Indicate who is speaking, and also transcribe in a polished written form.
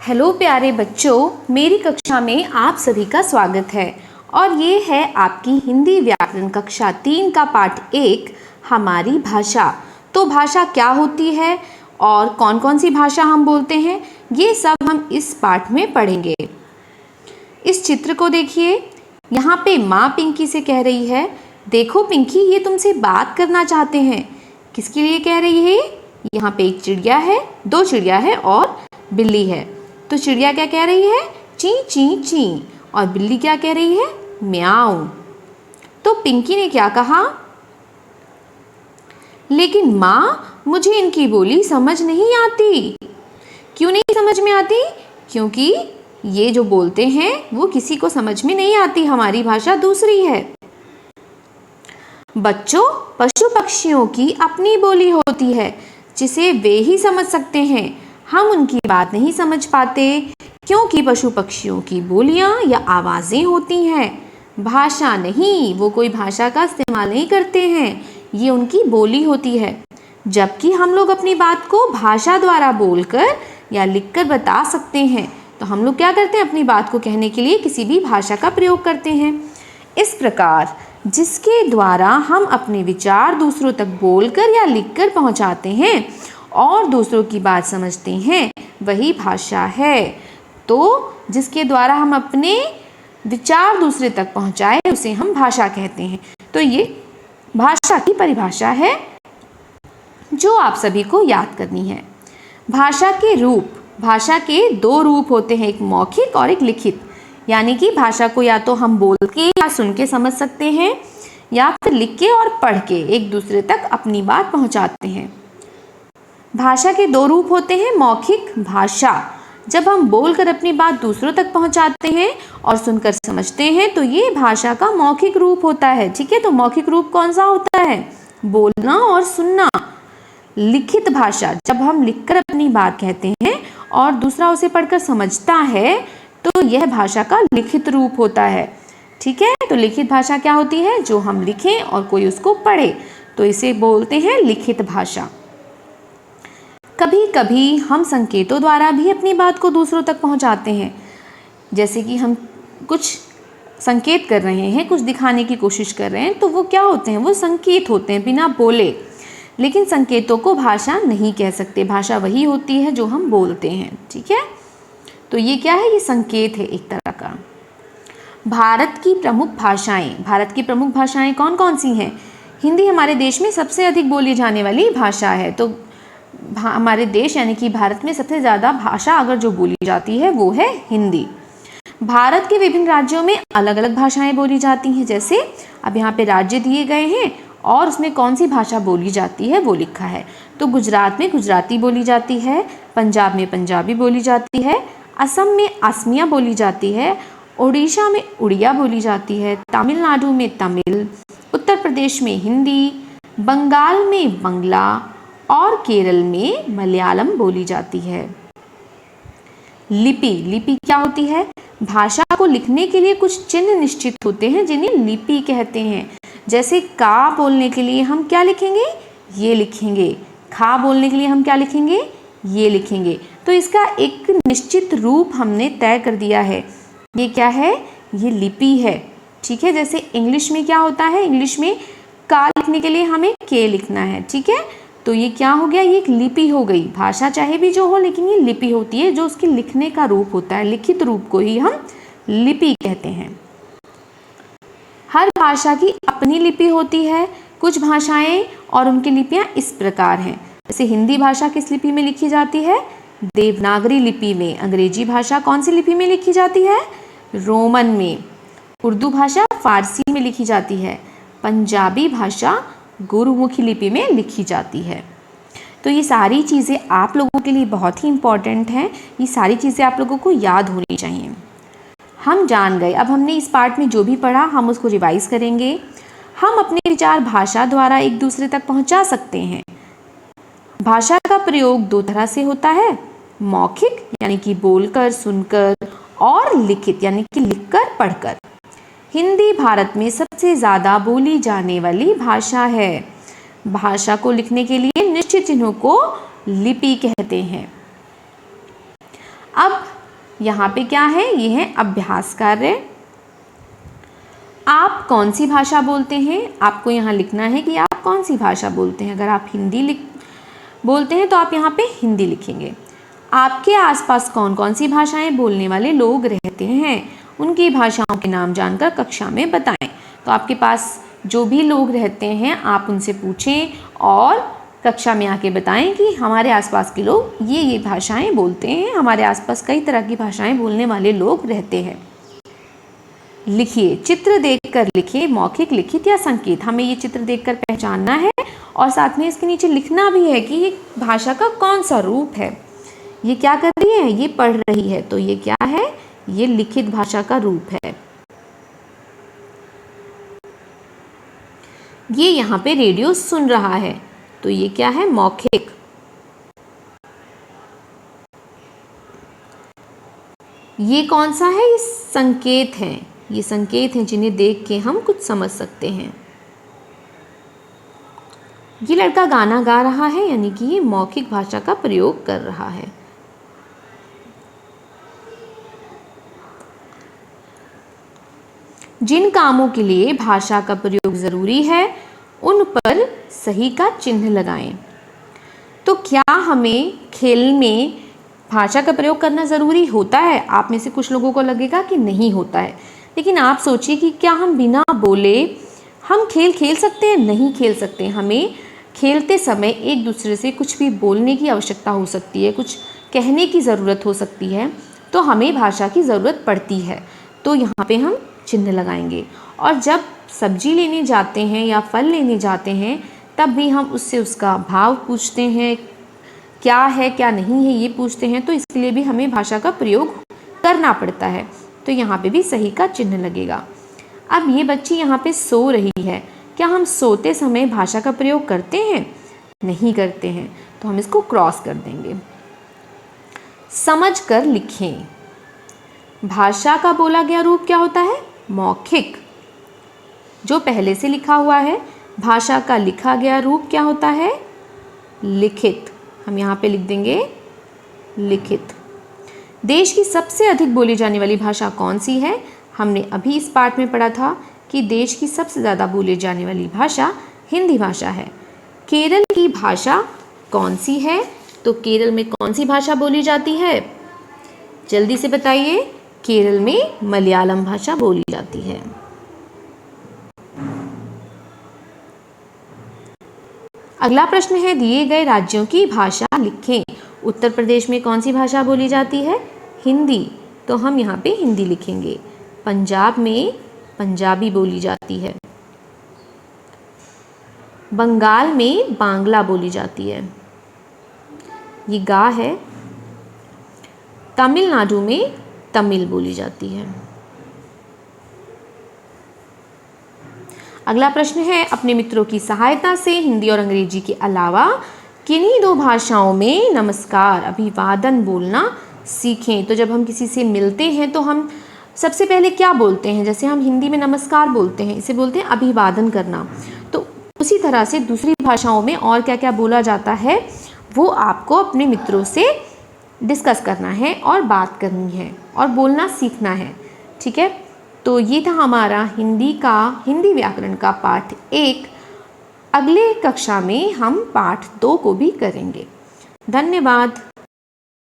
Speaker 1: Hello प्यारे बच्चों, मेरी कक्षा में आप सभी का स्वागत है और ये है आपकी हिंदी व्याकरण कक्षा 3 का पाठ 1 हमारी भाषा। तो भाषा क्या होती है और कौन कौन सी भाषा हम बोलते हैं, ये सब हम इस पाठ में पढ़ेंगे। इस चित्र को देखिए, यहाँ पे माँ पिंकी से कह रही है, देखो पिंकी ये तुमसे बात करना चाहते हैं। किसके लिए कह रही है? यहाँ पे एक चिड़िया है, दो चिड़िया है और बिल्ली है। तो चिड़िया क्या कह रही है? ची ची ची। और बिल्ली क्या कह रही है? म्याऊ। तो पिंकी ने क्या कहा? लेकिन माँ मुझे इनकी बोली समझ नहीं आती। क्यों नहीं समझ में आती? क्योंकि ये जो बोलते हैं वो किसी को समझ में नहीं आती, हमारी भाषा दूसरी है। बच्चों, पशु पक्षियों की अपनी बोली होती है जिसे वे ही समझ सकते हैं। हम उनकी बात नहीं समझ पाते क्योंकि पशु पक्षियों की बोलियां या आवाज़ें होती हैं, भाषा नहीं। वो कोई भाषा का इस्तेमाल नहीं करते हैं, ये उनकी बोली होती है। जबकि हम लोग अपनी बात को भाषा द्वारा बोलकर या लिखकर बता सकते हैं। तो हम लोग क्या करते हैं? अपनी बात को कहने के लिए किसी भी भाषा का प्रयोग करते हैं। इस प्रकार जिसके द्वारा हम अपने विचार दूसरों तक बोलकर या लिखकर पहुंचाते हैं और दूसरों की बात समझते हैं, वही भाषा है। तो जिसके द्वारा हम अपने विचार दूसरे तक पहुंचाए उसे हम भाषा कहते हैं। तो ये भाषा की परिभाषा है जो आप सभी को याद करनी है। भाषा के रूप, भाषा के दो रूप होते हैं, एक मौखिक और एक लिखित। यानी कि भाषा को या तो हम बोल के या सुन के समझ सकते हैं या फिर लिख के और पढ़ के एक दूसरे तक अपनी बात पहुंचाते हैं। भाषा के दो रूप होते हैं। मौखिक भाषा, जब हम बोलकर अपनी बात दूसरों तक पहुंचाते हैं और सुनकर समझते हैं तो ये भाषा का मौखिक रूप होता है। ठीक है, तो मौखिक रूप कौन सा होता है? बोलना और सुनना। लिखित भाषा, जब हम लिखकर अपनी बात कहते हैं और दूसरा उसे पढ़कर समझता है तो यह भाषा का लिखित रूप होता है। ठीक है, तो लिखित भाषा क्या होती है? जो हम लिखें और कोई उसको पढ़े, तो इसे बोलते हैं लिखित भाषा। कभी कभी हम संकेतों द्वारा भी अपनी बात को दूसरों तक पहुंचाते हैं। जैसे कि हम कुछ संकेत कर रहे हैं, कुछ दिखाने की कोशिश कर रहे हैं, तो वो क्या होते हैं? वो संकेत होते हैं, बिना बोले। लेकिन संकेतों को भाषा नहीं कह सकते। भाषा वही होती है जो हम बोलते हैं। ठीक है, तो ये क्या है? ये संकेत है एक तरह का। भारत की प्रमुख भाषाएं, भारत की प्रमुख भाषाएं कौन कौन सी हैं? हिंदी हमारे देश में सबसे अधिक बोली जाने वाली भाषा है। तो हमारे देश यानी कि भारत में सबसे ज़्यादा भाषा अगर जो बोली जाती है वो है हिंदी। भारत के विभिन्न राज्यों में अलग अलग भाषाएं बोली जाती हैं। जैसे अब यहाँ पे राज्य दिए गए हैं और उसमें कौन सी भाषा बोली जाती है वो लिखा है। तो गुजरात में गुजराती बोली जाती है, पंजाब में पंजाबी बोली जाती है, असम में असमिया बोली जाती है, ओडिशा में उड़िया बोली जाती है, तमिलनाडु में तमिल, उत्तर प्रदेश में हिंदी, बंगाल में बंगला और केरल में मलयालम बोली जाती है। लिपि, लिपि क्या होती है? भाषा को लिखने के लिए कुछ चिन्ह निश्चित होते हैं जिन्हें लिपि कहते हैं। जैसे का बोलने के लिए हम क्या लिखेंगे? ये लिखेंगे। खा बोलने के लिए हम क्या लिखेंगे? ये लिखेंगे। तो इसका एक निश्चित रूप हमने तय कर दिया है। ये क्या है? ये लिपि है। ठीक है, जैसे इंग्लिश में क्या होता है? इंग्लिश में का लिखने के लिए हमें के लिखना है। ठीक है, तो ये क्या हो गया? ये एक लिपि हो गई। भाषा चाहे भी जो हो, लेकिन ये लिपि होती है जो उसके लिखने का रूप होता है। लिखित रूप को ही हम लिपि कहते हैं। हर भाषा की अपनी लिपि होती है। कुछ भाषाएं और उनकी लिपियां इस प्रकार हैं। जैसे हिंदी भाषा किस लिपि में लिखी जाती है? देवनागरी लिपि में। अंग्रेजी भाषा कौन सी लिपि में लिखी जाती है? रोमन में। उर्दू भाषा फारसी में लिखी जाती है। पंजाबी भाषा गुरुमुखी लिपि में लिखी जाती है। तो ये सारी चीज़ें आप लोगों के लिए बहुत ही इम्पॉर्टेंट हैं। ये सारी चीज़ें आप लोगों को याद होनी चाहिए। हम जान गए, अब हमने इस पार्ट में जो भी पढ़ा हम उसको रिवाइज करेंगे। हम अपने विचार भाषा द्वारा एक दूसरे तक पहुंचा सकते हैं। भाषा का प्रयोग दो तरह से होता है, मौखिक यानी कि बोलकर सुनकर, और लिखित यानी कि लिखकर पढ़कर। हिंदी भारत में सबसे ज़्यादा बोली जाने वाली भाषा है। भाषा को लिखने के लिए निश्चित चिन्हों को लिपि कहते हैं। अब यहाँ पे क्या है, ये है अभ्यास कार्य। आप कौन सी भाषा बोलते हैं, आपको यहाँ लिखना है कि आप कौन सी भाषा बोलते हैं। अगर आप हिंदी बोलते हैं तो आप यहाँ पे हिंदी लिखेंगे। आपके आसपास कौन कौन सी भाषाएं बोलने वाले लोग रहते हैं, उनकी भाषाओं के नाम जानकर कक्षा में बताएं। तो आपके पास जो भी लोग रहते हैं आप उनसे पूछें और कक्षा में आके बताएं कि हमारे आसपास के लोग ये भाषाएं बोलते हैं, हमारे आसपास कई तरह की भाषाएं बोलने वाले लोग रहते हैं। लिखिए, चित्र देखकर लिखिए, मौखिक, लिखित या संकेत। हमें ये चित्र देखकर पहचानना है और साथ में इसके नीचे लिखना भी है कि ये भाषा का कौन सा रूप है। ये क्या कर रही है, ये पढ़ रही है, तो ये क्या है, ये लिखित भाषा का रूप है। ये यहाँ पे रेडियो सुन रहा है, तो ये क्या है, मौखिक। ये कौन सा है, ये संकेत है। ये संकेत हैं जिन्हें देख के हम कुछ समझ सकते हैं। ये लड़का गाना गा रहा है, यानी कि ये मौखिक भाषा का प्रयोग कर रहा है। जिन कामों के लिए भाषा का प्रयोग ज़रूरी है उन पर सही का चिन्ह लगाएं। तो क्या हमें खेल में भाषा का प्रयोग करना ज़रूरी होता है? आप में से कुछ लोगों को लगेगा कि नहीं होता है, लेकिन आप सोचिए कि क्या हम बिना बोले हम खेल खेल सकते हैं? नहीं खेल सकते। हमें खेलते समय एक दूसरे से कुछ भी बोलने की आवश्यकता हो सकती है, कुछ कहने की ज़रूरत हो सकती है, तो हमें भाषा की ज़रूरत पड़ती है। तो यहाँ पे हम चिन्ह लगाएंगे। और जब सब्जी लेने जाते हैं या फल लेने जाते हैं तब भी हम उससे उसका भाव पूछते हैं, क्या है क्या नहीं है ये पूछते हैं, तो इसके लिए भी हमें भाषा का प्रयोग करना पड़ता है। तो यहाँ पे भी सही का चिन्ह लगेगा। अब ये बच्ची यहाँ पे सो रही है, क्या हम सोते समय भाषा का प्रयोग करते हैं? नहीं करते हैं, तो हम इसको क्रॉस कर देंगे। समझ कर लिखें। भाषा का बोला गया रूप क्या होता है? मौखिक, जो पहले से लिखा हुआ है। भाषा का लिखा गया रूप क्या होता है? लिखित। हम यहाँ पे लिख देंगे लिखित। देश की सबसे अधिक बोली जाने वाली भाषा कौन सी है? हमने अभी इस पाठ में पढ़ा था कि देश की सबसे ज़्यादा बोली जाने वाली भाषा हिंदी भाषा है। केरल की भाषा कौन सी है? तो केरल में कौन सी भाषा बोली जाती है? जल्दी से बताइए। केरल में मलयालम भाषा बोली जाती है। अगला प्रश्न है, दिए गए राज्यों की भाषा लिखें। उत्तर प्रदेश में कौन सी भाषा बोली जाती है? हिंदी, तो हम यहाँ पे हिंदी लिखेंगे। पंजाब में पंजाबी बोली जाती है। बंगाल में बांग्ला बोली जाती है, ये गा है। तमिलनाडु में तमिल बोली जाती है। अगला प्रश्न है, अपने मित्रों की सहायता से हिंदी और अंग्रेजी के अलावा किन्हीं दो भाषाओं में नमस्कार, अभिवादन बोलना सीखें। तो जब हम किसी से मिलते हैं तो हम सबसे पहले क्या बोलते हैं? जैसे हम हिंदी में नमस्कार बोलते हैं, इसे बोलते हैं अभिवादन करना। तो उसी तरह से दूसरी भाषाओं में और क्या क्या बोला जाता है वो आपको अपने मित्रों से डिस्कस करना है और बात करनी है और बोलना सीखना है। ठीक है, तो ये था हमारा हिंदी व्याकरण का पाठ 1। अगले कक्षा में हम पाठ 2 को भी करेंगे। धन्यवाद।